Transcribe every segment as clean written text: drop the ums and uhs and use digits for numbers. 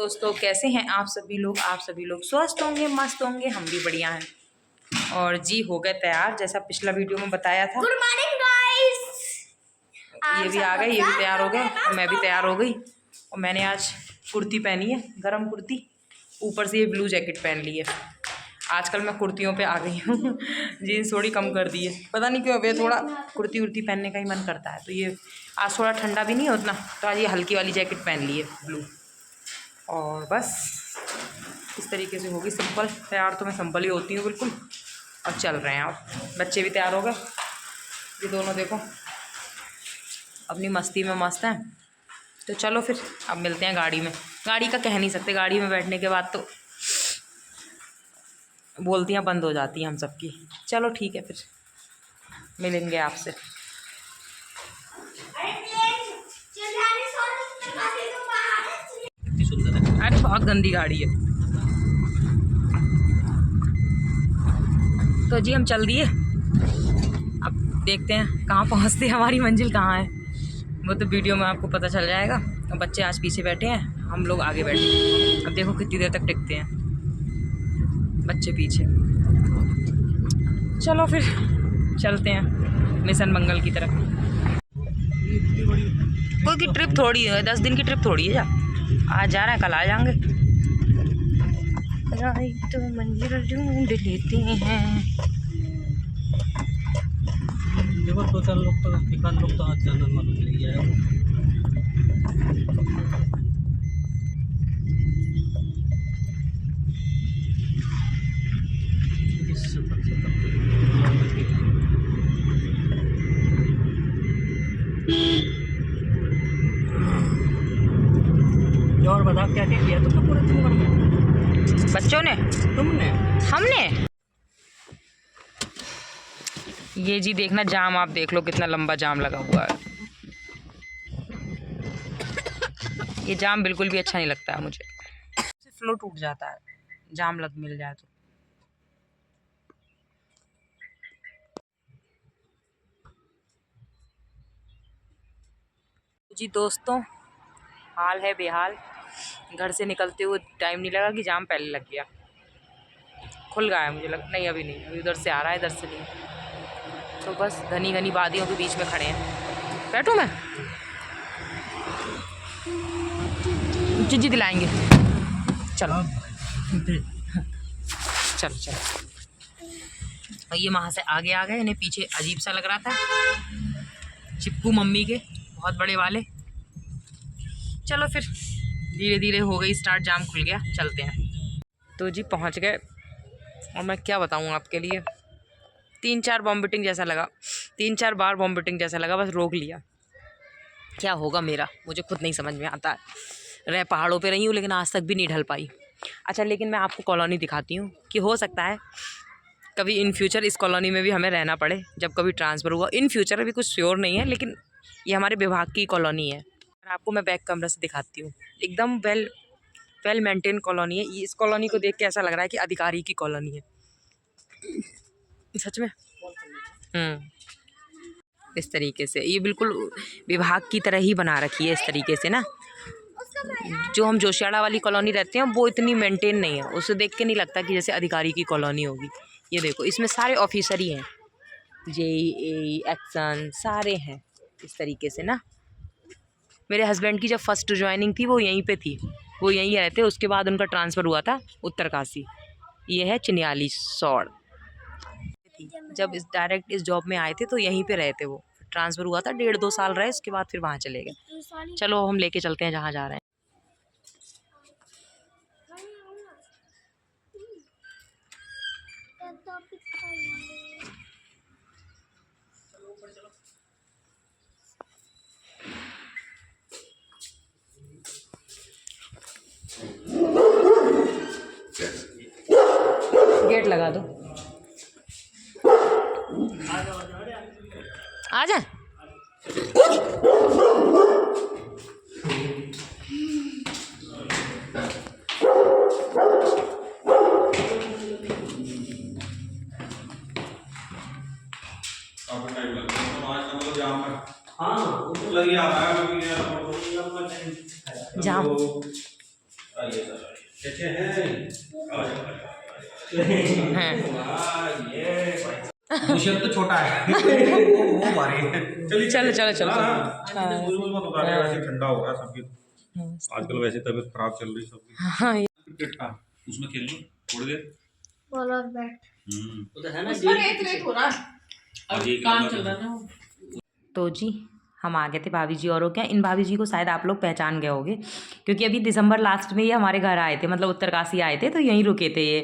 दोस्तों कैसे हैं आप सभी लोग स्वस्थ होंगे, मस्त होंगे, हम भी बढ़िया हैं। और जी हो गए तैयार, जैसा पिछला वीडियो में बताया था। Good morning guys. ये भी आ गए, ये भी तैयार हो गए और मैं भी तैयार हो गई। और मैंने आज कुर्ती पहनी है, गरम कुर्ती, ऊपर से ये ब्लू जैकेट पहन ली है। आजकल मैं कुर्तियों पे आ गई हूँ जीन्स थोड़ी कम कर दी है, पता नहीं क्यों। अब थोड़ा कुर्ती उर्ती पहनने का ही मन करता है। तो ये आज थोड़ा ठंडा भी नहीं है उतना, तो आज ये हल्की वाली जैकेट पहन ली है ब्लू। और बस इस तरीके से होगी सिंपल। तैयार तो मैं सिंपल ही होती हूँ बिल्कुल। और चल रहे हैं, अब बच्चे भी तैयार हो गए। ये दोनों देखो अपनी मस्ती में मस्त हैं। तो चलो फिर अब मिलते हैं गाड़ी में। गाड़ी का कह नहीं सकते, गाड़ी में बैठने के बाद तो बोलतियाँ बंद हो जाती हैं हम सबकी। चलो ठीक है, फिर मिलेंगे आपसे। अरे बहुत गंदी गाड़ी है। तो जी हम चल दिए, अब देखते हैं कहाँ पहुँचते हैं, हमारी मंजिल कहाँ है वो तो वीडियो में आपको पता चल जाएगा। तो बच्चे आज पीछे बैठे हैं, हम लोग आगे बैठे हैं। अब देखो कितनी देर तक टिकते हैं, बच्चे पीछे। चलो फिर चलते हैं मिशन मंगल की तरफ। कोई की ट्रिप थोड़ी है, 10 दिन की ट्रिप थोड़ी है। आज जा रहे हैं, कल आ जाएंगे। तो मंजिल ढूंढ लेते हैं। देखो 2-4 लोग तो एकाध लोग तो आज जाना मालूम नहीं है। और बता क्या क्या किया तुमने पूरे दिन भर में? बच्चों ने, तुमने, हमने ये जी देखना जाम, आप देख लो कितना लंबा जाम लगा हुआ है। ये जाम बिल्कुल भी अच्छा नहीं लगता है मुझे, फ्लो टूट जाता है जाम लग मिल जाए तो। जी दोस्तों हाल है बेहाल। घर से निकलते हुए टाइम नहीं लगा कि जाम पहले लग गया, खुल गया है मुझे लग। नहीं अभी नहीं, अभी उधर से आ रहा है, इधर से नहीं। तो बस घनी घनी वादियों के बीच में खड़े हैं। बैठूं मैं, जी दिलाएंगे। चलो चलो चलो। और ये वहाँ से आगे आ गए, इन्हें पीछे अजीब सा लग रहा था, चिपकू मम्मी के बहुत बड़े वाले। चलो फिर धीरे धीरे हो गई स्टार्ट, जाम खुल गया, चलते हैं। तो जी पहुँच गए। और मैं क्या बताऊँ आपके लिए, 3-4 वॉमिटिंग जैसा लगा, 3-4 बार वॉमिटिंग जैसा लगा, बस रोक लिया। क्या होगा मेरा मुझे खुद नहीं समझ में आता है। रह पहाड़ों पे रही हूँ लेकिन आज तक भी नहीं ढल पाई। अच्छा लेकिन मैं आपको कॉलोनी दिखाती हूँ कि हो सकता है कभी इन फ्यूचर इस कॉलोनी में भी हमें रहना पड़े, जब कभी ट्रांसफ़र हुआ। इन फ्यूचर अभी कुछ श्योर नहीं है, लेकिन ये हमारे विभाग की कॉलोनी है। आपको मैं बैक कैमरा से दिखाती हूँ, एकदम वेल मेंटेन कॉलोनी है। इस कॉलोनी को देख के ऐसा लग रहा है कि अधिकारी की कॉलोनी है सच में। इस तरीके से ये बिल्कुल विभाग की तरह ही बना रखी है इस तरीके से ना। जो हम जोशियाड़ा वाली कॉलोनी रहते हैं वो इतनी मेंटेन नहीं है, उसे देख के नहीं लगता कि जैसे अधिकारी की कॉलोनी होगी। ये देखो इसमें सारे ऑफिसर ही हैं, JEE एक्शन सारे हैं इस तरीके से ना। मेरे हस्बैंड की जब फर्स्ट ज्वाइनिंग थी वो यहीं पे थी, वो यहीं रहते। उसके बाद उनका ट्रांसफ़र हुआ था उत्तरकाशी। ये है चिन्याली सौड़। जब इस डायरेक्ट इस जॉब में आए थे तो यहीं पे रहे थे, वो ट्रांसफ़र हुआ था, 1.5-2 साल रहे, उसके बाद फिर वहाँ चले गए। चलो हम लेके चलते हैं जहाँ जा रहे हैं। गेट लगा दो, आ जाए। जाम कैसे हैं? मुझे तो छोटा है वो भारी है। चलिए चलो चलो चलो हाँ, हाँ बुलबुल मत उतारे, वैसे ठंडा हो रहा है सबकी। आजकल वैसे तबीयत खराब चल रही सबकी। हाँ। क्रिकेट का उसमें खेल लो थोड़ी देर। बॉल और बैट उधर है ना काम चल रहा है। तो जी हम आ गए थे भाभी जी और क्या, इन भाभी जी को शायद आप लोग पहचान गए होंगे क्योंकि अभी दिसंबर लास्ट में ये हमारे घर आए थे, मतलब उत्तरकाशी आए थे तो यहीं रुके थे ये।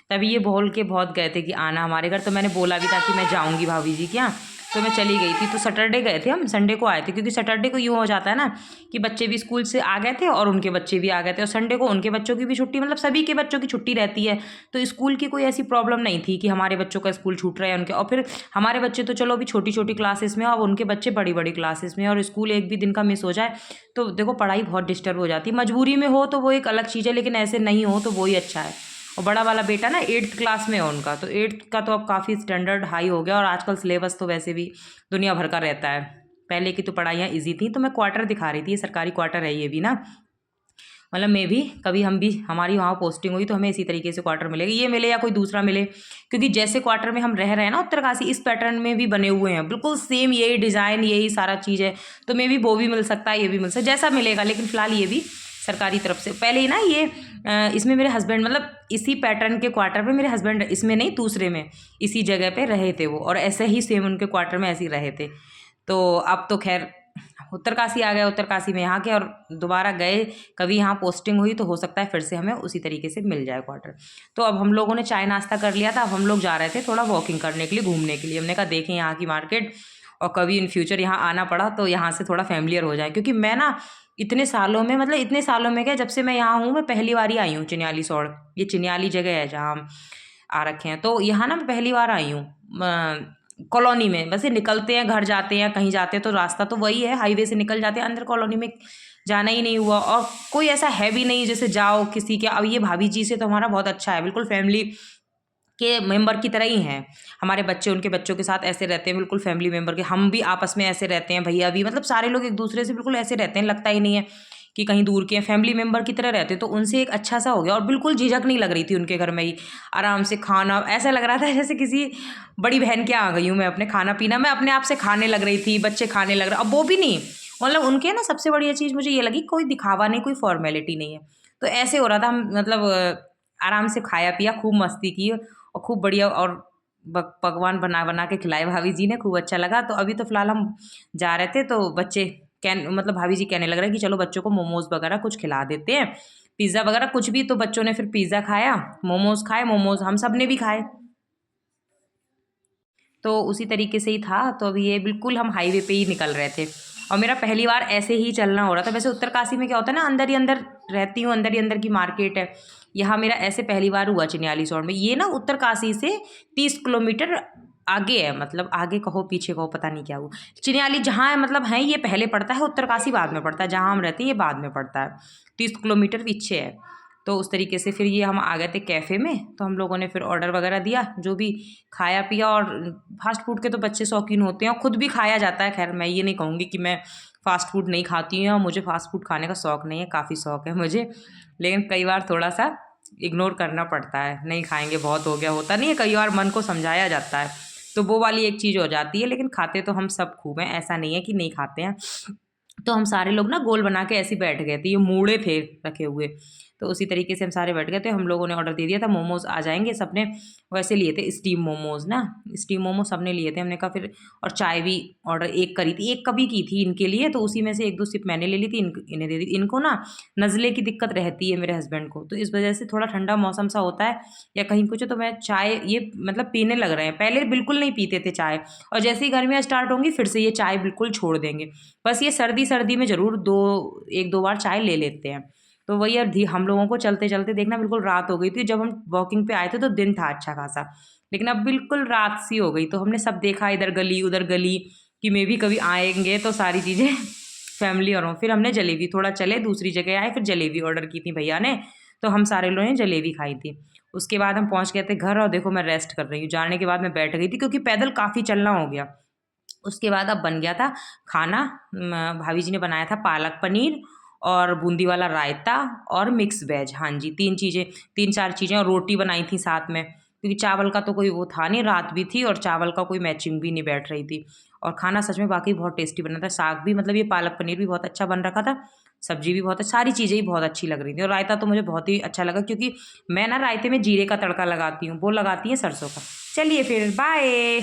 तभी ये बोल के बहुत गए थे कि आना हमारे घर, तो मैंने बोला भी था कि मैं जाऊंगी भाभी जी के यहाँ, तो मैं चली गई थी। तो सैटरडे गए थे हम, संडे को आए थे क्योंकि सैटरडे को यूँ हो जाता है ना कि बच्चे भी स्कूल से आ गए थे और उनके बच्चे भी आ गए थे, और संडे को उनके बच्चों की भी छुट्टी, मतलब सभी के बच्चों की छुट्टी रहती है। तो स्कूल की कोई ऐसी प्रॉब्लम नहीं थी कि हमारे बच्चों का स्कूल छूट रहा है उनके, और फिर हमारे बच्चे तो चलो अभी छोटी छोटी क्लासेस में, अब उनके बच्चे बड़ी बड़ी क्लासेस में, और स्कूल एक भी दिन का मिस हो जाए तो देखो पढ़ाई बहुत डिस्टर्ब हो जाती है। मजबूरी में हो तो वो एक अलग चीज़ है, लेकिन ऐसे नहीं हो तो वही अच्छा है। और बड़ा वाला बेटा ना 8th क्लास में है उनका, तो 8th का तो अब काफ़ी स्टैंडर्ड हाई हो गया, और आजकल सिलेबस तो वैसे भी दुनिया भर का रहता है। पहले की तो पढ़ाइयाँ इजी थी। तो मैं क्वार्टर दिखा रही थी, ये सरकारी क्वार्टर है ये भी ना, मतलब मैं भी कभी हम भी हमारी वहाँ पोस्टिंग हुई तो हमें इसी तरीके से क्वार्टर मिलेगा, ये मिले या कोई दूसरा मिले, क्योंकि जैसे क्वार्टर में हम रह रहे हैं ना उत्तरकाशी, इस पैटर्न में भी बने हुए हैं बिल्कुल सेम, यही डिज़ाइन यही सारा चीज़ है। तो मे भी वो भी मिल सकता है, ये भी मिल सकता है, जैसा मिलेगा। लेकिन फ़िलहाल ये भी सरकारी तरफ से, पहले ही ना ये इसमें मेरे हस्बैंड, मतलब इसी पैटर्न के क्वार्टर पे मेरे हस्बैंड, इसमें नहीं दूसरे में, इसी जगह पे रहे थे वो, और ऐसे ही सेम उनके क्वार्टर में ऐसे ही रहे थे। तो अब तो खैर उत्तरकाशी आ गए, उत्तरकाशी में यहाँ के, और दोबारा गए कभी यहाँ पोस्टिंग हुई तो हो सकता है फिर से हमें उसी तरीके से मिल जाए क्वार्टर। तो अब हम लोगों ने चाय नाश्ता कर लिया था, अब हम लोग जा रहे थे थोड़ा वॉकिंग करने के लिए, घूमने के लिए। हमने कहा देखें यहाँ की मार्केट, और कभी इन फ्यूचर यहाँ आना पड़ा तो यहाँ से थोड़ा फैमिलियर हो जाए, क्योंकि मैं ना इतने सालों में, मतलब इतने सालों में क्या, जब से मैं यहाँ हूँ मैं पहली बार ही आई हूँ चिन्याली सौड़, ये चिन्याली जगह है जहाँ हम आ रखे हैं। तो यहाँ ना मैं पहली बार आई हूँ कॉलोनी में। वैसे निकलते हैं घर जाते हैं कहीं जाते हैं तो रास्ता तो वही है, हाईवे से निकल जाते हैं, अंदर कॉलोनी में जाना ही नहीं हुआ, और कोई ऐसा है भी नहीं जैसे जाओ किसी के। अब ये भाभी जी से तो हमारा बहुत अच्छा है, बिल्कुल फैमिली के मेंबर की तरह ही हैं। हमारे बच्चे उनके बच्चों के साथ ऐसे रहते हैं, बिल्कुल फैमिली मेंबर के। हम भी आपस में ऐसे रहते हैं, भैया भी, मतलब सारे लोग एक दूसरे से बिल्कुल ऐसे रहते हैं, लगता ही नहीं है कि कहीं दूर के हैं, फैमिली मेंबर की तरह रहते हैं। तो उनसे एक अच्छा सा हो गया, और बिल्कुल झिझक नहीं लग रही थी उनके घर में ही आराम से खाना, ऐसा लग रहा था जैसे किसी बड़ी बहन के आ गई हूँ मैं। अपने खाना पीना मैं अपने आप से खाने लग रही थी, बच्चे खाने लग रहे, अब वो भी नहीं, मतलब उनके ना सबसे बढ़िया चीज़ मुझे ये लगी, कोई दिखावा नहीं, कोई फॉर्मेलिटी नहीं है। तो ऐसे हो रहा था, हम मतलब आराम से खाया पिया, खूब मस्ती की, और खूब बढ़िया, और पकवान बना बना के खिलाए भाभी जी ने, खूब अच्छा लगा। तो अभी तो फिलहाल हम जा रहे थे तो बच्चे मतलब भाभी जी कहने लग रहे हैं कि चलो बच्चों को मोमोज वगैरह कुछ खिला देते हैं, पिज़्ज़ा वगैरह कुछ भी। तो बच्चों ने फिर पिज़्ज़ा खाया, मोमोज खाए, मोमोज हम सब ने भी खाए। तो उसी तरीके से ही था। तो अभी ये बिल्कुल हम हाईवे पे ही निकल रहे थे, और मेरा पहली बार ऐसे ही चलना हो रहा था। वैसे उत्तरकाशी में क्या होता है ना, अंदर ही अंदर रहती हूँ, अंदर ही अंदर की मार्केट है। यहाँ मेरा ऐसे पहली बार हुआ चिन्याली सौड़ में। ये ना उत्तरकाशी से 30 किलोमीटर आगे है, मतलब आगे कहो पीछे कहो पता नहीं क्या हुआ। चिन्याली जहाँ है, मतलब है ये पहले पड़ता है, उत्तरकाशी बाद में पड़ता है, जहाँ हम रहते हैं ये बाद में पड़ता है, 30 किलोमीटर पीछे है। तो उस तरीके से फिर ये हम आ गए थे कैफ़े में, तो हम लोगों ने फिर ऑर्डर वगैरह दिया, जो भी खाया पिया। और फास्ट फूड के तो बच्चे शौकीन होते हैं, और खुद भी खाया जाता है। खैर मैं ये नहीं कहूँगी कि मैं फ़ास्ट फूड नहीं खाती हूँ, और मुझे फ़ास्ट फूड खाने का शौक़ नहीं है, काफ़ी शौक़ है मुझे, लेकिन कई बार थोड़ा सा इग्नोर करना पड़ता है, नहीं खाएंगे बहुत हो गया, होता नहीं है, कई बार मन को समझाया जाता है, तो वो वाली एक चीज़ हो जाती है। लेकिन खाते तो हम सब खूब हैं, ऐसा नहीं है कि नहीं खाते हैं। तो हम सारे लोग ना गोल बना के ऐसे ही बैठ गए थे, ये मूड़े थे रखे हुए, तो उसी तरीके से हम सारे बैठ गए थे। हम लोगों ने ऑर्डर दे दिया था, मोमोज़ आ जाएंगे, सबने वैसे लिए थे स्टीम मोमोज़ ना, स्टीम मोमोज सबने लिए थे। हमने कहा फिर, और चाय भी ऑर्डर एक करी थी, एक कभी की थी इनके लिए, तो उसी में से 1-2 सिप मैंने ले ली थी, इन्हें दे दी। इनको ना नज़ले की दिक्कत रहती है मेरे हस्बैंड को, तो इस वजह से थोड़ा ठंडा मौसम सा होता है या कहीं कुछ, तो मैं चाय ये मतलब पीने लग रहे हैं। पहले बिल्कुल नहीं पीते थे चाय, और जैसे ही गर्मियाँ स्टार्ट होंगी फिर से ये चाय बिल्कुल छोड़ देंगे। बस ये सर्दी में ज़रूर 1-2 बार चाय ले लेते हैं। तो वही अब हम लोगों को चलते चलते देखना बिल्कुल रात हो गई थी। जब हम वॉकिंग पे आए थे तो दिन था अच्छा खासा, लेकिन अब बिल्कुल रात सी हो गई। तो हमने सब देखा, इधर गली उधर गली, कि मे भी कभी आएंगे तो सारी चीज़ें फैमिली और हों। फिर हमने जलेबी, थोड़ा चले दूसरी जगह आए, फिर जलेबी ऑर्डर की थी भैया ने, तो हम सारे लोगों ने जलेबी खाई थी। उसके बाद हम पहुँच गए थे घर, और देखो मैं रेस्ट कर रही हूँ। जाने के बाद मैं बैठ गई थी क्योंकि पैदल काफ़ी चलना हो गया। उसके बाद अब बन गया था खाना, भाभी जी ने बनाया था पालक पनीर और बूंदी वाला रायता और मिक्स वेज। हाँ जी, 3-4 चीज़ें और रोटी बनाई थी साथ में, क्योंकि चावल का तो कोई वो था नहीं, रात भी थी और चावल का कोई मैचिंग भी नहीं बैठ रही थी। और खाना सच में वाकई बहुत टेस्टी बना था। साग भी मतलब ये पालक पनीर भी बहुत अच्छा बन रखा था, सब्जी भी बहुत, सारी चीज़ें ही बहुत अच्छी लग रही थी। और रायता तो मुझे बहुत ही अच्छा लगा, क्योंकि मैं ना रायते में जीरे का तड़का लगाती हूँ, वो लगाती हैं सरसों का। चलिए फिर बाय।